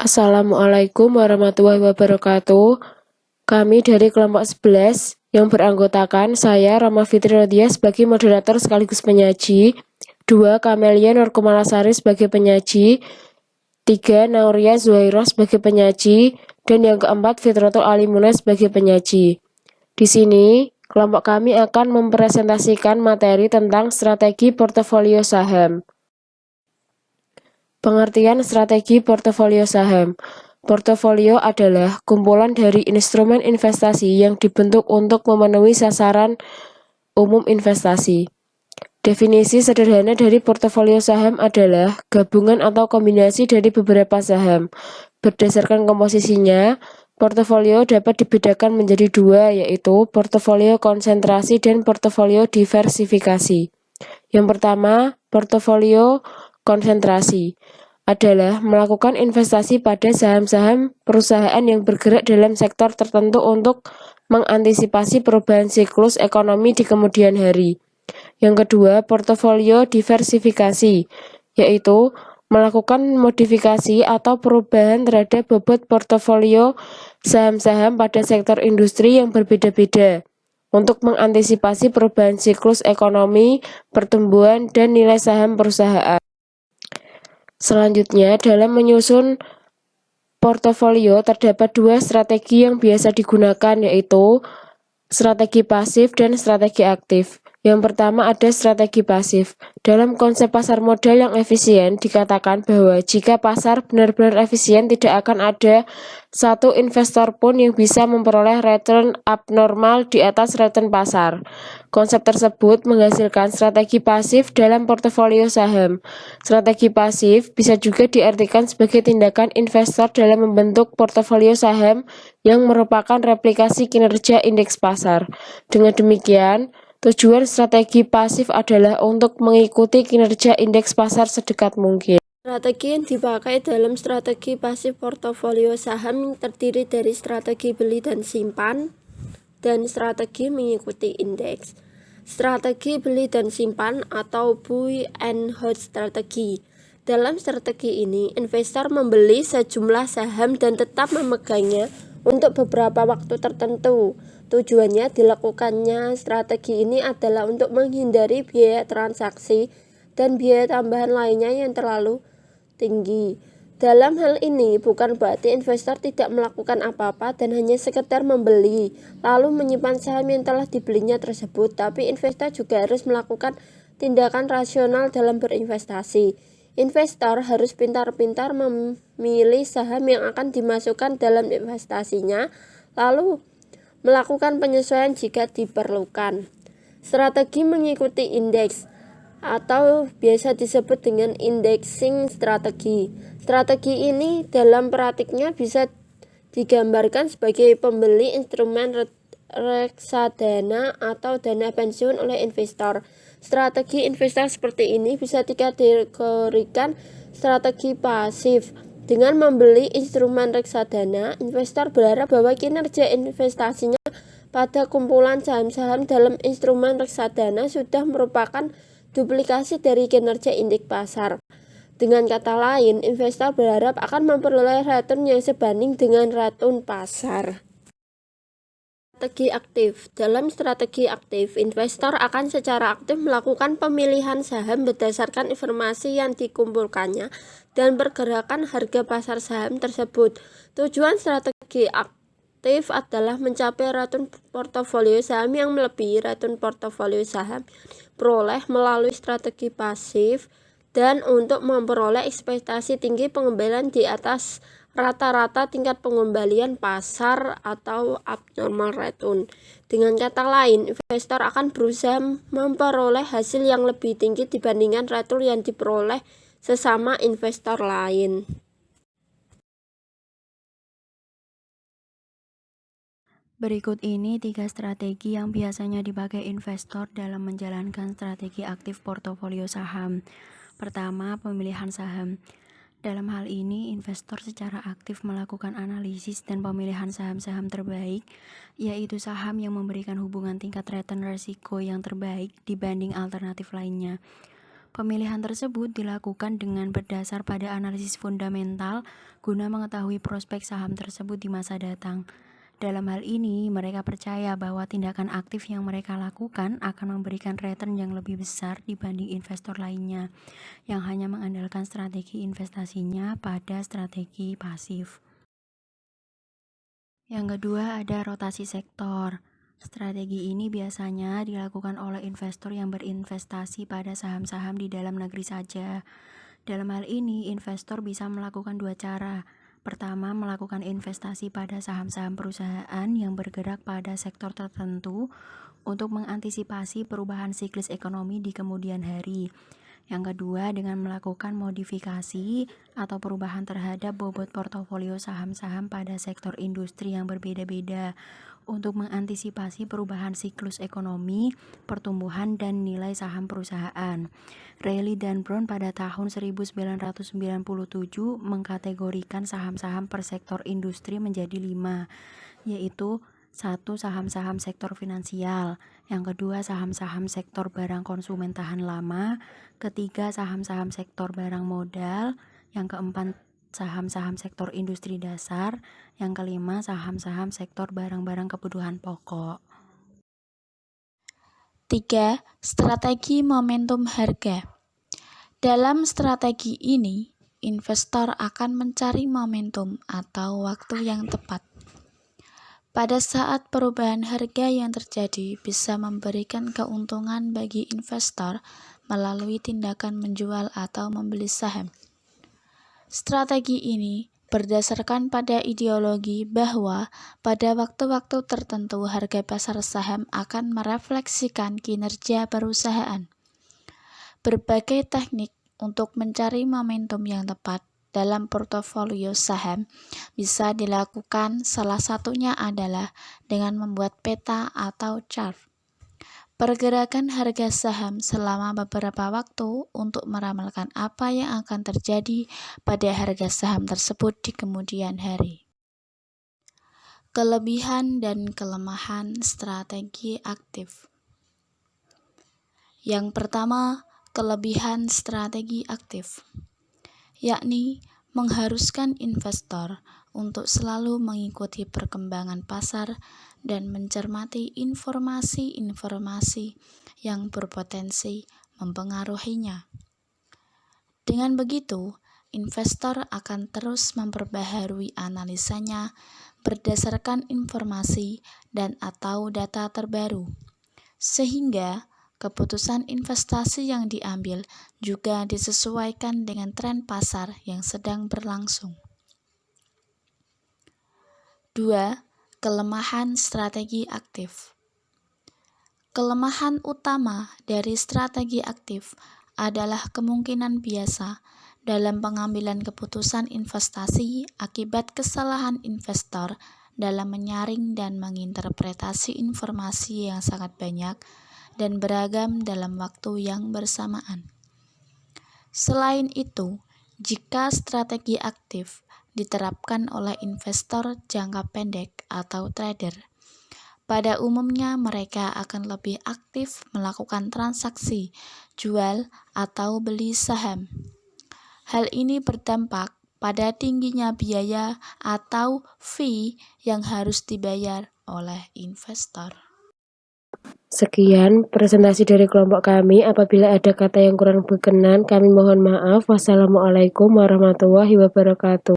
Assalamualaikum warahmatullahi wabarakatuh. Kami dari kelompok 11 yang beranggotakan saya, Rama Fitri Rodia sebagai moderator sekaligus penyaji, 2. Kamelia Nurkumalasari sebagai penyaji, 3. Nauria Zuhairah sebagai penyaji, dan yang keempat Fitratul Alimuna sebagai penyaji. Di sini, kelompok kami akan mempresentasikan materi tentang strategi portofolio saham. Pengertian strategi portofolio saham. Portofolio adalah kumpulan dari instrumen investasi yang dibentuk untuk memenuhi sasaran umum investasi. Definisi sederhana dari portofolio saham adalah gabungan atau kombinasi dari beberapa saham. Berdasarkan komposisinya, portofolio dapat dibedakan menjadi dua, yaitu portofolio konsentrasi dan portofolio diversifikasi. Yang pertama, portofolio konsentrasi adalah melakukan investasi pada saham-saham perusahaan yang bergerak dalam sektor tertentu untuk mengantisipasi perubahan siklus ekonomi di kemudian hari. Yang kedua, portofolio diversifikasi, yaitu melakukan modifikasi atau perubahan terhadap bobot portofolio saham-saham pada sektor industri yang berbeda-beda untuk mengantisipasi perubahan siklus ekonomi, pertumbuhan, dan nilai saham perusahaan. Selanjutnya, dalam menyusun portofolio terdapat dua strategi yang biasa digunakan, yaitu strategi pasif dan strategi aktif. Yang pertama ada strategi pasif. Dalam konsep pasar modal yang efisien, dikatakan bahwa jika pasar benar-benar efisien, tidak akan ada satu investor pun yang bisa memperoleh return abnormal di atas return pasar. Konsep tersebut menghasilkan strategi pasif dalam portofolio saham. Strategi pasif bisa juga diartikan sebagai tindakan investor dalam membentuk portofolio saham yang merupakan replikasi kinerja indeks pasar. Dengan demikian, tujuan strategi pasif adalah untuk mengikuti kinerja indeks pasar sedekat mungkin. Strategi yang dipakai dalam strategi pasif portofolio saham terdiri dari strategi beli dan simpan dan strategi mengikuti indeks. Strategi beli dan simpan atau buy and hold strategi. Dalam strategi ini, investor membeli sejumlah saham dan tetap memegangnya untuk beberapa waktu tertentu. Tujuannya dilakukannya strategi ini adalah untuk menghindari biaya transaksi dan biaya tambahan lainnya yang terlalu tinggi. Dalam hal ini bukan berarti investor tidak melakukan apa-apa dan hanya sekedar membeli lalu menyimpan saham yang telah dibelinya tersebut, tapi investor juga harus melakukan tindakan rasional dalam berinvestasi. Investor harus pintar-pintar memilih saham yang akan dimasukkan dalam investasinya, lalu melakukan penyesuaian jika diperlukan. Strategi mengikuti indeks atau biasa disebut dengan indexing strategi. Strategi ini dalam praktiknya bisa digambarkan sebagai pembeli instrumen reksadana atau dana pensiun oleh investor. Strategi investor seperti ini bisa dikategorikan strategi pasif. Dengan membeli instrumen reksadana, investor berharap bahwa kinerja investasinya pada kumpulan saham-saham dalam instrumen reksadana sudah merupakan duplikasi dari kinerja indeks pasar. Dengan kata lain, investor berharap akan memperoleh return yang sebanding dengan return pasar. Strategi aktif. Dalam strategi aktif, investor akan secara aktif melakukan pemilihan saham berdasarkan informasi yang dikumpulkannya dan pergerakan harga pasar saham tersebut. Tujuan strategi aktif adalah mencapai return portofolio saham yang melebihi return portofolio saham peroleh melalui strategi pasif dan untuk memperoleh ekspektasi tinggi pengembalian di atas rata-rata tingkat pengembalian pasar atau abnormal return. Dengan kata lain, investor akan berusaha memperoleh hasil yang lebih tinggi dibandingkan return yang diperoleh sesama investor lain. Berikut ini 3 strategi yang biasanya dipakai investor dalam menjalankan strategi aktif portofolio saham. Pertama, pemilihan saham. Dalam hal ini, investor secara aktif melakukan analisis dan pemilihan saham-saham terbaik, yaitu saham yang memberikan hubungan tingkat return risiko yang terbaik dibanding alternatif lainnya. Pemilihan tersebut dilakukan dengan berdasar pada analisis fundamental guna mengetahui prospek saham tersebut di masa datang. Dalam hal ini, mereka percaya bahwa tindakan aktif yang mereka lakukan akan memberikan return yang lebih besar dibanding investor lainnya yang hanya mengandalkan strategi investasinya pada strategi pasif. Yang kedua ada rotasi sektor. Strategi ini biasanya dilakukan oleh investor yang berinvestasi pada saham-saham di dalam negeri saja. Dalam hal ini, investor bisa melakukan dua cara. Pertama, melakukan investasi pada saham-saham perusahaan yang bergerak pada sektor tertentu untuk mengantisipasi perubahan siklus ekonomi di kemudian hari. Yang kedua, dengan melakukan modifikasi atau perubahan terhadap bobot portofolio saham-saham pada sektor industri yang berbeda-beda untuk mengantisipasi perubahan siklus ekonomi, pertumbuhan, dan nilai saham perusahaan. Reilly dan Brown pada tahun 1997 mengkategorikan saham-saham per sektor industri menjadi 5, yaitu 1. Saham-saham sektor finansial. Yang kedua, saham-saham sektor barang konsumen tahan lama. Ketiga, saham-saham sektor barang modal. Yang keempat, saham-saham sektor industri dasar. Yang kelima, saham-saham sektor barang-barang kebutuhan pokok. 3. Strategi momentum harga. Dalam strategi ini, investor akan mencari momentum atau waktu yang tepat. Pada saat perubahan harga yang terjadi bisa memberikan keuntungan bagi investor melalui tindakan menjual atau membeli saham. Strategi ini berdasarkan pada ideologi bahwa pada waktu-waktu tertentu harga pasar saham akan merefleksikan kinerja perusahaan. Berbagai teknik untuk mencari momentum yang tepat dalam portofolio saham bisa dilakukan, salah satunya adalah dengan membuat peta atau chart pergerakan harga saham selama beberapa waktu untuk meramalkan apa yang akan terjadi pada harga saham tersebut di kemudian hari. Kelebihan dan kelemahan strategi aktif. Yang pertama, kelebihan strategi aktif, yakni mengharuskan investor untuk selalu mengikuti perkembangan pasar dan mencermati informasi-informasi yang berpotensi mempengaruhinya. Dengan begitu, investor akan terus memperbaharui analisanya berdasarkan informasi dan atau data terbaru, sehingga keputusan investasi yang diambil juga disesuaikan dengan tren pasar yang sedang berlangsung. 2. Kelemahan strategi aktif. Kelemahan utama dari strategi aktif adalah kemungkinan biasa dalam pengambilan keputusan investasi akibat kesalahan investor dalam menyaring dan menginterpretasi informasi yang sangat banyak dan beragam dalam waktu yang bersamaan. Selain itu, jika strategi aktif diterapkan oleh investor jangka pendek atau trader, pada umumnya mereka akan lebih aktif melakukan transaksi jual atau beli saham. Hal ini berdampak pada tingginya biaya atau fee yang harus dibayar oleh investor. Sekian presentasi dari kelompok kami. Apabila ada kata yang kurang berkenan, kami mohon maaf. Wassalamualaikum warahmatullahi wabarakatuh.